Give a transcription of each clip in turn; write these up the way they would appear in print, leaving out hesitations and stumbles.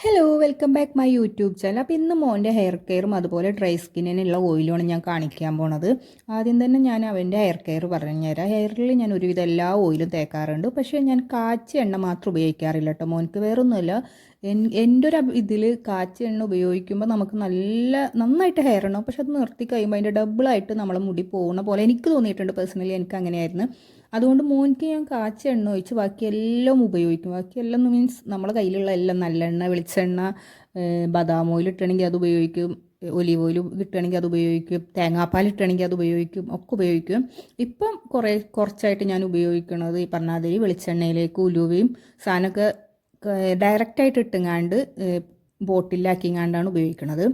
Hello welcome back my YouTube channel. അപ്പോൾ ഇന്ന് മോൻ്റെ ഹെയർ കെയറും അതുപോലെ ഡ്രൈ സ്കിന്നിനുള്ള ഓയിലുമാണ് ഞാൻ കാണിക്കാൻ പോണത്. ആദ്യം തന്നെ ഞാൻ അവൻ്റെ ഹെയർ കെയർ പറഞ്ഞുതരാം. ഹെയറിൽ ഞാൻ ഒരുവിധം എല്ലാ ഓയിലും തേക്കാറുണ്ട്, പക്ഷേ ഞാൻ കാച്ചിയ എണ്ണ മാത്രം ഉപയോഗിക്കാറില്ല കേട്ടോ മോൻക്ക്. വേറൊന്നുമല്ല, എൻ്റെ ഒരു ഇതിൽ കാച്ചിയ എണ്ണ ഉപയോഗിക്കുമ്പോൾ നമുക്ക് നന്നായിട്ട് ഹെയർ ഉണ്ടാവും, പക്ഷെ അത് നിർത്തി കഴിയുമ്പോൾ അതിൻ്റെ ഡബിളായിട്ട് നമ്മളെ മുടി പോകുന്ന പോലെ എനിക്ക് തോന്നിയിട്ടുണ്ട്. പേഴ്സണലി എനിക്ക് അങ്ങനെയായിരുന്നു. അതുകൊണ്ട് മോനിക്ക് ഞാൻ കാച്ചിയ എണ്ണ ഒഴിച്ച് ബാക്കിയെല്ലാം ഉപയോഗിക്കും. ബാക്കിയെല്ലാം മീൻസ് നമ്മളെ കയ്യിലുള്ള എല്ലാം നല്ലെണ്ണ, വെളിച്ചെണ്ണ, ബദാം ഓയിൽ ഇട്ടണമെങ്കിൽ അത് ഉപയോഗിക്കും, ഒലീവ് ഓയിൽ കിട്ടുകയാണെങ്കിൽ അത് ഉപയോഗിക്കും, തേങ്ങാപ്പാൽ ഇട്ടണമെങ്കിൽ അത് ഉപയോഗിക്കും, ഒക്കെ ഉപയോഗിക്കും. ഇപ്പം കുറച്ചായിട്ട് ഞാൻ ഉപയോഗിക്കുന്നത് ഈ പറഞ്ഞാതിരി വെളിച്ചെണ്ണയിലേക്ക് ഉലുവയും സാധനമൊക്കെ ഡയറക്റ്റായിട്ട് ഇട്ടുങ്ങാണ്ട് ബോട്ടിലാക്കിങ്ങാണ്ടാണ് ഉപയോഗിക്കുന്നത്.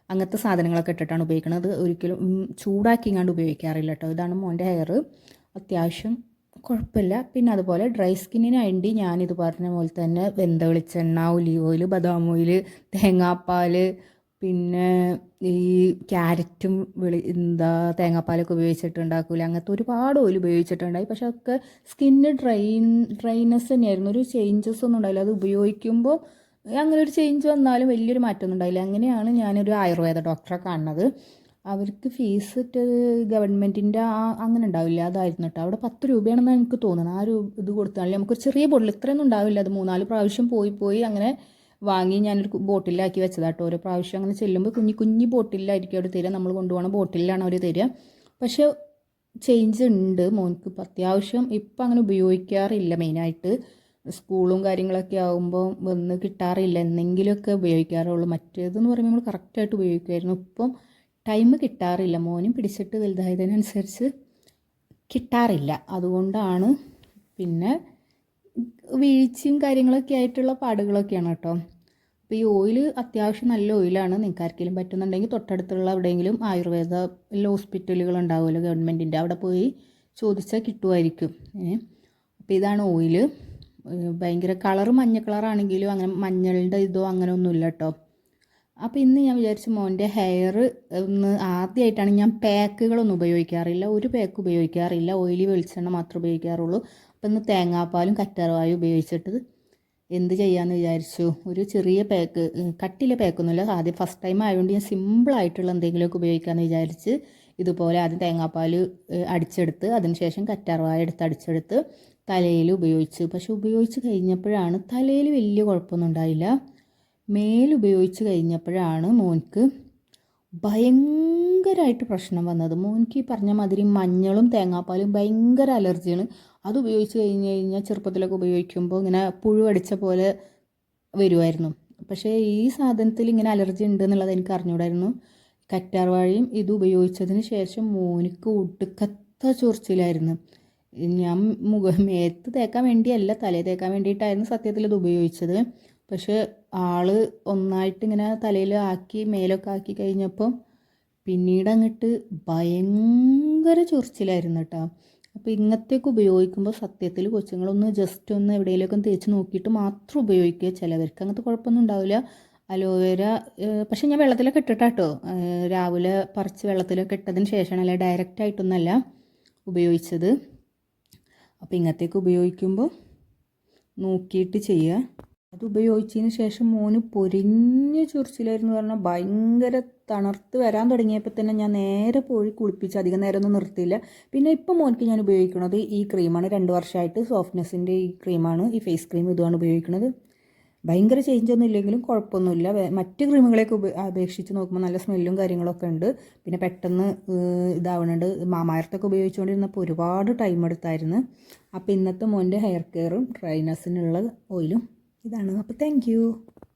അങ്ങനത്തെ സാധനങ്ങളൊക്കെ ഇട്ടിട്ടാണ് ഉപയോഗിക്കുന്നത്. ഒരിക്കലും ചൂടാക്കിങ്ങാണ്ട് ഉപയോഗിക്കാറില്ല കേട്ടോ. ഇതാണ് മോൻ്റെ ഹെയർ. അത്യാവശ്യം കുഴപ്പമില്ല. പിന്നെ അതുപോലെ ഡ്രൈ സ്കിന്നിന് വേണ്ടി ഞാനിത് പറഞ്ഞ പോലെ തന്നെ വെന്ത വെളിച്ചെണ്ണ, ഒലീവ് ഓയിൽ, ബദാം ഓയിൽ, തേങ്ങാപ്പാൽ, പിന്നെ ഈ ക്യാരറ്റും തേങ്ങാപ്പാലൊക്കെ ഉപയോഗിച്ചിട്ടുണ്ടാക്കില്ല, അങ്ങനത്തെ ഒരുപാട് ഓയിൽ ഉപയോഗിച്ചിട്ടുണ്ടായി. പക്ഷെ അതൊക്കെ സ്കിന്ന് ഡ്രൈനെസ് തന്നെയായിരുന്നു. ഒരു ചേഞ്ചസ് ഒന്നും ഉണ്ടായില്ല. അത് ഉപയോഗിക്കുമ്പോൾ അങ്ങനെ ഒരു ചേഞ്ച് വന്നാലും വലിയൊരു മാറ്റമൊന്നും ഉണ്ടായില്ല. അങ്ങനെയാണ് ഞാനൊരു ആയുർവേദ ഡോക്ടറെ കാണുന്നത്. അവർക്ക് ഫീസ് ഗവൺമെൻറ്റിൻ്റെ അങ്ങനെ ഉണ്ടാവില്ല, അതായിരുന്നു കേട്ടോ. അവിടെ 10 രൂപയാണെന്നാണ് എനിക്ക് തോന്നുന്നത്. ആ ഇത് കൊടുത്താൽ നമുക്കൊരു ചെറിയ ബോട്ടിൽ, ഇത്രയൊന്നും ഉണ്ടാവില്ല. അത് 3-4 പ്രാവശ്യം പോയി അങ്ങനെ വാങ്ങി ഞാനൊരു ബോട്ടിലാക്കി വെച്ചതാട്ടോ. ഓരോ പ്രാവശ്യം അങ്ങനെ ചെല്ലുമ്പോൾ കുഞ്ഞി ബോട്ടിലായിരിക്കും അവർ തരിക. നമ്മൾ കൊണ്ടുപോകണ ബോട്ടിലാണ് അവർ തരിക. പക്ഷേ ചേഞ്ച് ഉണ്ട് മോൻക്ക്. ഇപ്പം അത്യാവശ്യം ഇപ്പം അങ്ങനെ ഉപയോഗിക്കാറില്ല. മെയിനായിട്ട് സ്കൂളും കാര്യങ്ങളൊക്കെ ആകുമ്പോൾ വന്ന് കിട്ടാറില്ല, എന്തെങ്കിലുമൊക്കെ ഉപയോഗിക്കാറുള്ളൂ. മറ്റേതെന്ന് പറയുമ്പോൾ നമ്മൾ കറക്റ്റായിട്ട് ഉപയോഗിക്കുമായിരുന്നു. ഇപ്പം ടൈം കിട്ടാറില്ല. മോനും പിടിച്ചിട്ട് വലുതായതിനനുസരിച്ച് കിട്ടാറില്ല. അതുകൊണ്ടാണ്. പിന്നെ വീഴ്ചയും കാര്യങ്ങളൊക്കെ ആയിട്ടുള്ള പാടുകളൊക്കെയാണ് കേട്ടോ. അപ്പോൾ ഈ ഓയിൽ അത്യാവശ്യം നല്ല ഓയിലാണ്. നിങ്ങൾക്ക് ആർക്കെങ്കിലും പറ്റുന്നുണ്ടെങ്കിൽ തൊട്ടടുത്തുള്ള എവിടെയെങ്കിലും ആയുർവേദ ഹോസ്പിറ്റലുകൾ ഉണ്ടാവുമല്ലോ ഗവൺമെൻറ്റിൻ്റെ, അവിടെ പോയി ചോദിച്ചാൽ കിട്ടുമായിരിക്കും. അപ്പോൾ ഇതാണ് ഓയിൽ. ഭയങ്കര കളറ് മഞ്ഞ കളറാണെങ്കിലും അങ്ങനെ മഞ്ഞളുടെ ഇതോ അങ്ങനെ ഒന്നുമില്ല കേട്ടോ. അപ്പോൾ ഇന്ന് ഞാൻ വിചാരിച്ചു മോൻ്റെ ഹെയർ ഒന്ന് ആദ്യമായിട്ടാണ്. ഞാൻ പാക്കുകളൊന്നും ഉപയോഗിക്കാറില്ല, ഒരു പാക്ക് ഉപയോഗിക്കാറില്ല, ഓയിലി വെളിച്ചെണ്ണ മാത്രമേ ഉപയോഗിക്കാറുള്ളൂ. അപ്പോൾ ഇന്ന് തേങ്ങാപ്പാലും കറ്റാർവാഴയും ഉപയോഗിച്ചിട്ട് എന്ത് ചെയ്യാമെന്ന് വിചാരിച്ചു. ഒരു ചെറിയ പാക്ക്, കട്ടിലെ പാക്കൊന്നുമില്ല, ആദ്യം ഫസ്റ്റ് ടൈം ആയതുകൊണ്ട് ഞാൻ സിമ്പിളായിട്ടുള്ള എന്തെങ്കിലുമൊക്കെ ഉപയോഗിക്കാമെന്ന് വിചാരിച്ച് ഇതുപോലെ ആദ്യം തേങ്ങാപ്പാൽ അടിച്ചെടുത്ത് അതിനുശേഷം കറ്റാർവാഴ അടിച്ചെടുത്ത് തലയിൽ ഉപയോഗിച്ച്. പക്ഷെ ഉപയോഗിച്ച് കഴിഞ്ഞപ്പോഴാണ് തലയിൽ വലിയ കുഴപ്പമൊന്നും ഉണ്ടായില്ല. മേലുപയോഗിച്ച് കഴിഞ്ഞപ്പോഴാണ് മോൻക്ക് ഭയങ്കരമായിട്ട് പ്രശ്നം വന്നത്. മോൻക്ക് ഈ പറഞ്ഞ മാതിരി മഞ്ഞളും തേങ്ങാപ്പാലും ഭയങ്കര അലർജിയാണ്. അത് ഉപയോഗിച്ച് കഴിഞ്ഞാൽ ചെറുപ്പത്തിലൊക്കെ ഉപയോഗിക്കുമ്പോൾ ഇങ്ങനെ പുഴുവടിച്ച പോലെ വരുമായിരുന്നു. പക്ഷേ ഈ സാധനത്തിൽ ഇങ്ങനെ അലർജി ഉണ്ട് എന്നുള്ളത് എനിക്ക് അറിഞ്ഞൂടായിരുന്നു. കറ്റാർവാഴയും ഇത് ഉപയോഗിച്ചതിന് ശേഷം മോനിക്ക് ഒടുക്കത്ത ചൊറിച്ചിലായിരുന്നു. ഞാൻ മേത്ത് തേക്കാൻ വേണ്ടിയല്ല, തലയിൽ തേക്കാൻ വേണ്ടിയിട്ടായിരുന്നു സത്യത്തിൽ ഇത് ഉപയോഗിച്ചത്. പക്ഷെ ആള് ഒന്നായിട്ട് ഇങ്ങനെ തലയിൽ ആക്കി മേലൊക്കെ ആക്കി കഴിഞ്ഞപ്പോൾ പിന്നീട് അങ്ങോട്ട് ഭയങ്കര ചൊറിച്ചിലായിരുന്നു കേട്ടോ. അപ്പോൾ ഇങ്ങനത്തെയൊക്കെ ഉപയോഗിക്കുമ്പോൾ സത്യത്തിൽ കൊച്ചുങ്ങളൊന്ന് ജസ്റ്റ് ഒന്ന് എവിടെയെങ്കിലുമൊക്കെ തേച്ച് നോക്കിയിട്ട് മാത്രം ഉപയോഗിക്കുക. ചിലവർക്ക് അങ്ങനത്തെ കുഴപ്പമൊന്നും ഉണ്ടാവില്ല. അലോവേര പക്ഷെ ഞാൻ വെള്ളത്തിലൊക്കെ ഇട്ടിട്ടാട്ടോ, രാവിലെ പറിച്ച് വെള്ളത്തിലൊക്കെ ഇട്ടതിന് ശേഷമാണ്, അല്ല ഡയറക്റ്റായിട്ടൊന്നല്ല ഉപയോഗിച്ചത്. അപ്പോൾ ഇങ്ങനത്തെയൊക്കെ ഉപയോഗിക്കുമ്പോൾ നോക്കിയിട്ട് ചെയ്യുക. അത് ഉപയോഗിച്ചതിന് ശേഷം മോന് പൊരിഞ്ഞ ചൊറിച്ചിലായിരുന്നു. പറഞ്ഞാൽ ഭയങ്കര തണർത്ത് വരാൻ തുടങ്ങിയപ്പോൾ തന്നെ ഞാൻ നേരെ പോയി കുളിപ്പിച്ച് അധികം നേരമൊന്നും നിർത്തിയില്ല. പിന്നെ ഇപ്പം മോനിക്ക് ഞാൻ ഉപയോഗിക്കുന്നത് ഈ ക്രീമാണ്. 2 വർഷമായിട്ട് സോഫ്റ്റ്നെസ്സിൻ്റെ ഈ ക്രീമാണ്, ഈ ഫേസ് ക്രീം ഇതുമാണ് ഉപയോഗിക്കുന്നത്. ഭയങ്കര ചേഞ്ചൊന്നും ഇല്ലെങ്കിലും കുഴപ്പമൊന്നുമില്ല. മറ്റ് ക്രീമുകളെയൊക്കെ അപേക്ഷിച്ച് നോക്കുമ്പോൾ നല്ല സ്മെല്ലും കാര്യങ്ങളൊക്കെ ഉണ്ട്. പിന്നെ പെട്ടെന്ന് ഇതാവുന്നുണ്ട്. മാമായർത്തൊക്കെ ഉപയോഗിച്ചുകൊണ്ടിരുന്നപ്പോൾ ഒരുപാട് ടൈം എടുത്തായിരുന്നു. അപ്പോൾ ഇന്നത്തെ മോൻ്റെ ഹെയർ കെയറും ഡ്രൈനെസ്സിനുള്ള ഓയിലും ഇതാണ്. അപ്പോൾ താങ്ക് യു.